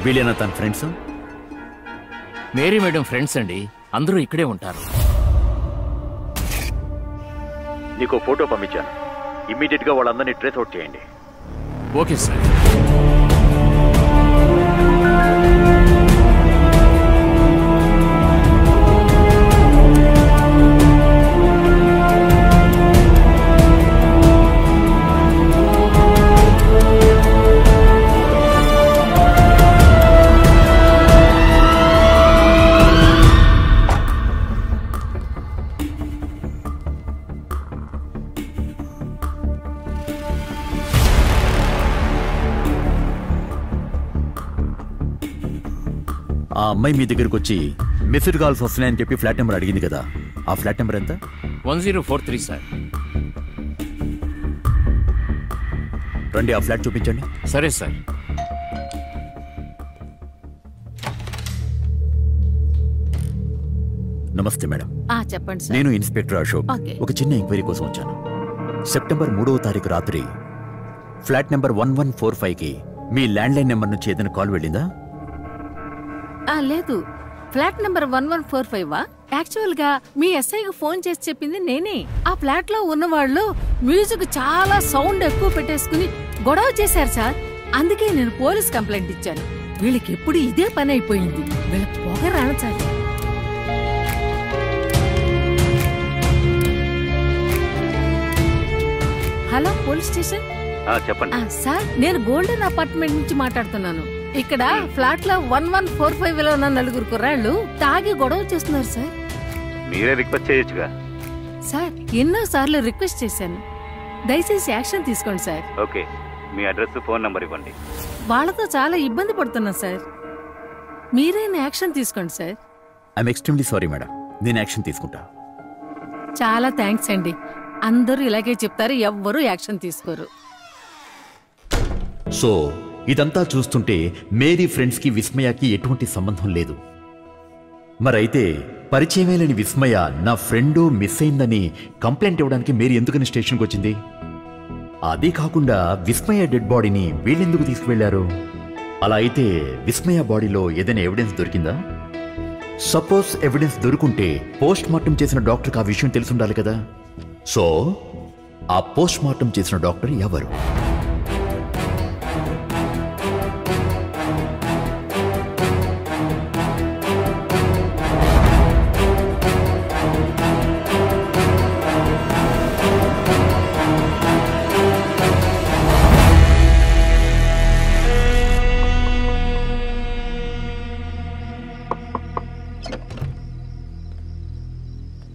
వీళ్ళేనా తన friends? Mary madam friends అండి, అందరూ ఇక్కడే ఉంటారు. నీకు ఫోటో పంపించాను, ఇమ్మీడియట్ గా వాళ్ళందరినీ ట్రేస్ అవుట్ చేయండి. Okay sir. ఆ అమ్మాయి మీ దగ్గరకు వచ్చి మిస్డ్ కాల్స్ వస్తున్నాయని చెప్పి ఫ్లాట్ నెంబర్ అడిగింది కదా, ఆ ఫ్లాట్ నెంబర్ ఎంత? 1043 సార్. రండి, ఆ ఫ్లాట్ చూపించండి. సరే సార్. నమస్తే మేడం. చెప్పండి సార్. నేను ఇన్స్పెక్టర్ అశోక్. ఒక చిన్న ఎంక్వైరీ కోసం వచ్చాను. సెప్టెంబర్ 3వ తారీఖు రాత్రి ఫ్లాట్ నెంబర్ 1145కి మీ ల్యాండ్లైన్ నెంబర్ నుంచి ఏదైనా కాల్ వెళ్ళిందా? లేదు. ఫ్లాట్ నెంబర్ 1145 యాక్చువల్ గా మీ ఎస్ఐకి ఫోన్ చేసి చెప్పింది నేనే. ఆ ఫ్లాట్ లో ఉన్న వాళ్ళు మ్యూజిక్ చాలా సౌండ్ ఎక్కువ పెట్టేసుకుని గొడవ చేశారు సార్. అందుకే నేను పోలీస్ కంప్లైంట్ ఇచ్చాను. వీళ్ళకి ఎప్పుడు ఇదే పని అయిపోయింది. వీళ్ళ పొగ రాణచాలి. Hello, police station. చెప్పండి సార్, నేను గోల్డెన్ అపార్ట్మెంట్ నుంచి మాట్లాడుతున్నాను. ఇక్కడ ఫ్లాట్ లో 1145 లో ఉన్న 4 కుర్రాళ్ళు తాగి గొడవ చేస్తున్నారు సార్. మీరే రిక్వెస్ట్ చేయొచ్చుగా. సార్, ఎన్నో సార్లు రిక్వెస్ట్ చేశాను. దయచేసి యాక్షన్ తీసుకోండి సార్. ఓకే, మీ అడ్రస్, ఫోన్ నంబర్ ఇవ్వండి. వాళ్ళతో చాలా ఇబ్బంది పడుతున్నా సార్. మీరైనా యాక్షన్ తీసుకోండి sir. I'm extremely sorry madam, నేను యాక్షన్ తీసుకుంటా. చాలా థ్యాంక్స్ అండి. అందరూ ఇలాగే చెప్తారు, ఎవ్వరూ యాక్షన్ తీసుకోరు. సో ఇదంతా చూస్తుంటే మేరీ ఫ్రెండ్స్ కి విస్మయకి ఎటువంటి సంబంధం లేదు. మరైతే పరిచయమే లేని విస్మయ నా ఫ్రెండ్ మిస్ అయిందని కంప్లైంట్ ఇవ్వడానికి మేరీ ఎందుకని స్టేషన్కి వచ్చింది? అదే కాకుండా విస్మయ డెడ్ బాడీని వీళ్ళెందుకు తీసుకువెళ్లారు? అలా అయితే విస్మయ బాడీలో ఏదైనా ఎవిడెన్స్ దొరికిందా? సపోజ్ ఎవిడెన్స్ దొరుకుంటే పోస్ట్ మార్టం చేసిన డాక్టర్కి ఆ విషయం తెలుసుండాలి కదా. సో ఆ పోస్ట్ మార్టం చేసిన డాక్టర్ ఎవరు?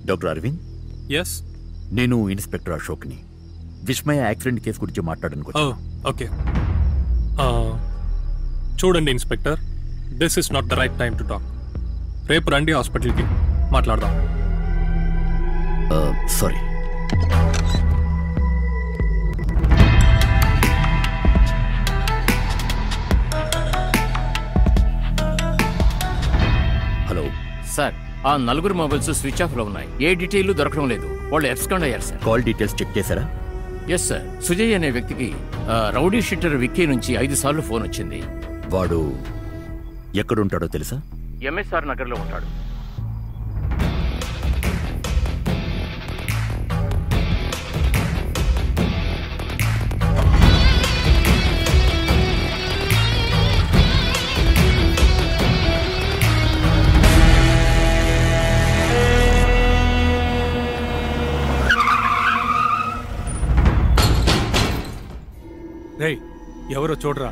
డాక్టర్ అరవింద్. ఎస్, నేను ఇన్స్పెక్టర్ అశోక్ని. విస్మయ యాక్సిడెంట్ కేసు గురించి మాట్లాడడానికి. ఓకే, చూడండి inspector, this is not the right time to talk. రేపు రండి హాస్పిటల్కి, మాట్లాడదాం. సారీ. హలో సార్, ఆ 4 మొబైల్స్ స్విచ్ ఆఫ్ లో ఉన్నాయి. ఏ డీటెయిల్ దొరకడం లేదు. వాళ్ళు ఎబ్స్కాండ్ అయ్యారు సార్. కాల్ డీటెయిల్స్ చెక్ చేశారా? Yes sir. సుజయ్ అనే వ్యక్తికి రౌడీ షీటర్ విక్కీ నుంచి 5 సార్లు ఫోన్ వచ్చింది. వాడు ఎక్కడుంటాడో తెలుసా? ఎంఎస్ఆర్ నగర్ లో ఉంటాడు. రేయ్, ఎవరో చూడరా.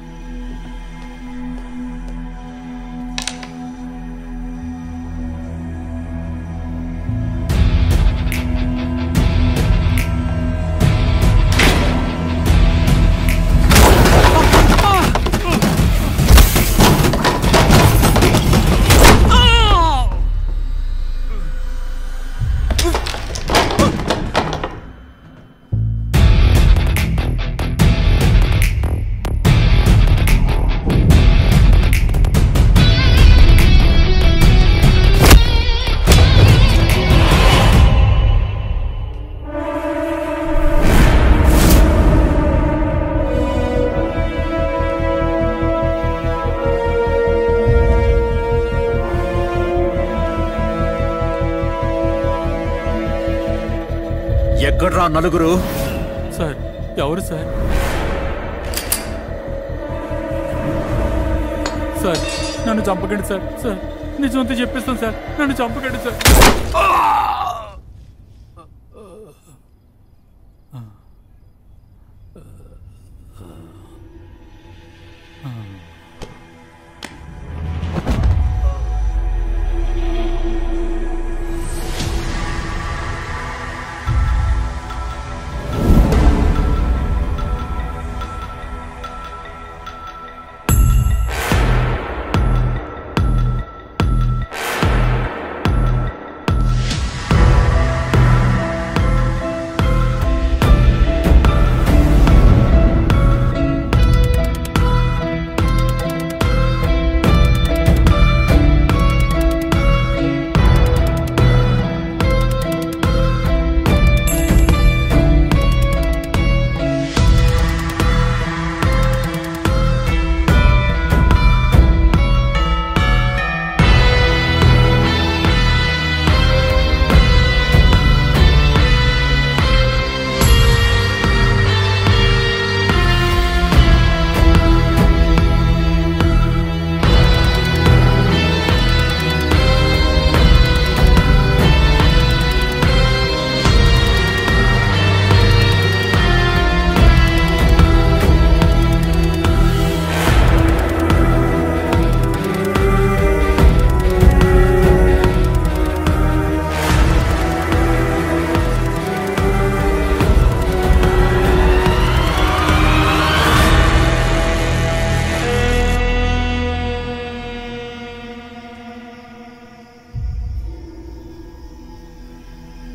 ఎవర్రా నలుగురు? సార్ ఎవరు సార్? సార్ నన్ను చంపకండి సార్. సార్ నిజంతో చెప్పేస్తాను సార్, నన్ను చంపకండి సార్.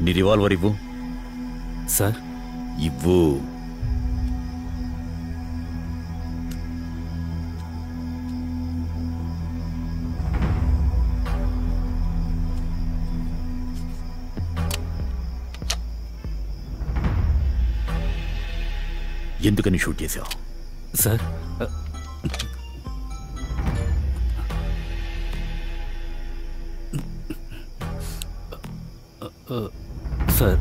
నీ రివాల్వర్ ఇవ్వు. సార్ ఇవ్వు. ఎందుకని షూట్ చేశావు? సార్ సార్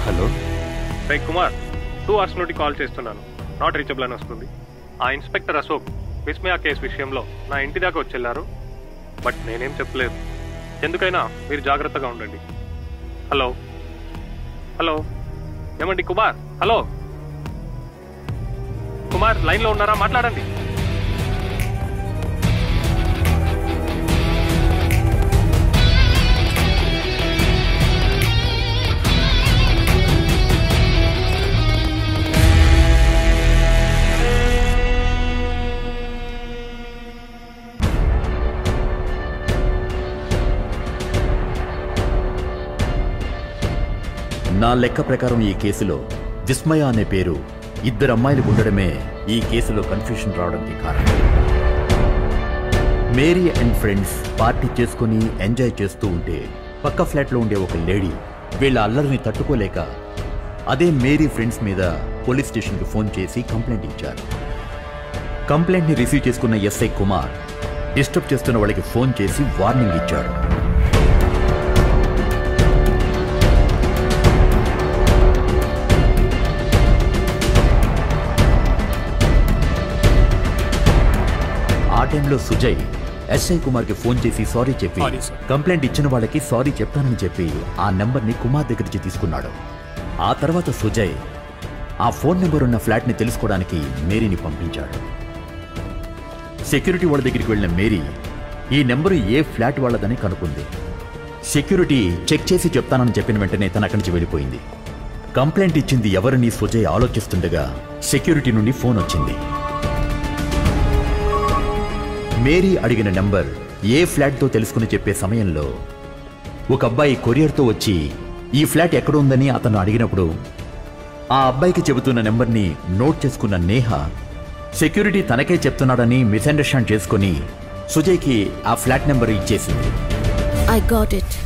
హలో రే కుమార్, 2 hours నుండి కాల్ చేస్తున్నాను, నాట్ రీచబుల్ అని వస్తుంది. ఆ ఇన్స్పెక్టర్ అశోక్ విస్మయ కేసు విషయంలో నా ఇంటి దాకా వచ్చెళ్ళారు, బట్ నేనేం చెప్పలేదు. ఎందుకైనా మీరు జాగ్రత్తగా ఉండండి. హలో హలో, ఏమండి కుమార్? హలో కుమార్, లైన్లో ఉన్నారా? మాట్లాడండి. నా లెక్క ప్రకారం ఈ కేసులో విస్మయ అనే పేరు 2 అమ్మాయిలు ఉండడమే ఈ కేసులో కన్ఫ్యూషన్ రావడానికి కారణం. మేరీ అండ్ ఫ్రెండ్స్ పార్టీ చేసుకుని ఎంజాయ్ చేస్తూ ఉంటే పక్క ఫ్లాట్లో ఉండే ఒక లేడీ వీళ్ళ అల్లరిని తట్టుకోలేక అదే మేరీ ఫ్రెండ్స్ మీద పోలీస్ స్టేషన్కి ఫోన్ చేసి కంప్లైంట్ ఇచ్చారు. కంప్లైంట్ని రిసీవ్ చేసుకున్న ఎస్ఐ కుమార్ డిస్టర్బ్ చేస్తున్న వాళ్ళకి ఫోన్ చేసి వార్నింగ్ ఇచ్చాడు. ఆ టైంలో సుజయ్ ఎస్ఐ కుమార్కి ఫోన్ చేసి సారీ చెప్పి కంప్లైంట్ ఇచ్చిన వాళ్ళకి సారీ చెప్తానని చెప్పి ఆ నెంబర్ని కుమార్ దగ్గర నుంచి తీసుకున్నాడు. ఆ తర్వాత సుజయ్ ఆ ఫోన్ నెంబర్ ఉన్న ఫ్లాట్ని తెలుసుకోవడానికి మేరీని పంపించాడు. సెక్యూరిటీ వాళ్ళ దగ్గరికి వెళ్ళిన మేరీ ఈ నెంబరు ఏ ఫ్లాట్ వాళ్ళదని కనుక్కుంది. సెక్యూరిటీ చెక్ చేసి చెప్తానని చెప్పిన వెంటనే తన అక్కడి నుంచి వెళ్ళిపోయింది. కంప్లైంట్ ఇచ్చింది ఎవరిని సుజయ్ ఆలోచిస్తుండగా సెక్యూరిటీ నుండి ఫోన్ వచ్చింది. మేరీ అడిగిన నెంబర్ ఏ ఫ్లాట్తో తెలుసుకుని చెప్పే సమయంలో ఒక అబ్బాయి కొరియర్తో వచ్చి ఈ ఫ్లాట్ ఎక్కడ ఉందని అతను అడిగినప్పుడు ఆ అబ్బాయికి చెబుతున్న నెంబర్ని నోట్ చేసుకున్న నేహ సెక్యూరిటీ తనకే చెప్తున్నాడని మిస్అండర్స్టాండ్ చేసుకుని సుజయ్కి ఆ ఫ్లాట్ నెంబర్ ఇచ్చేసింది. I got it.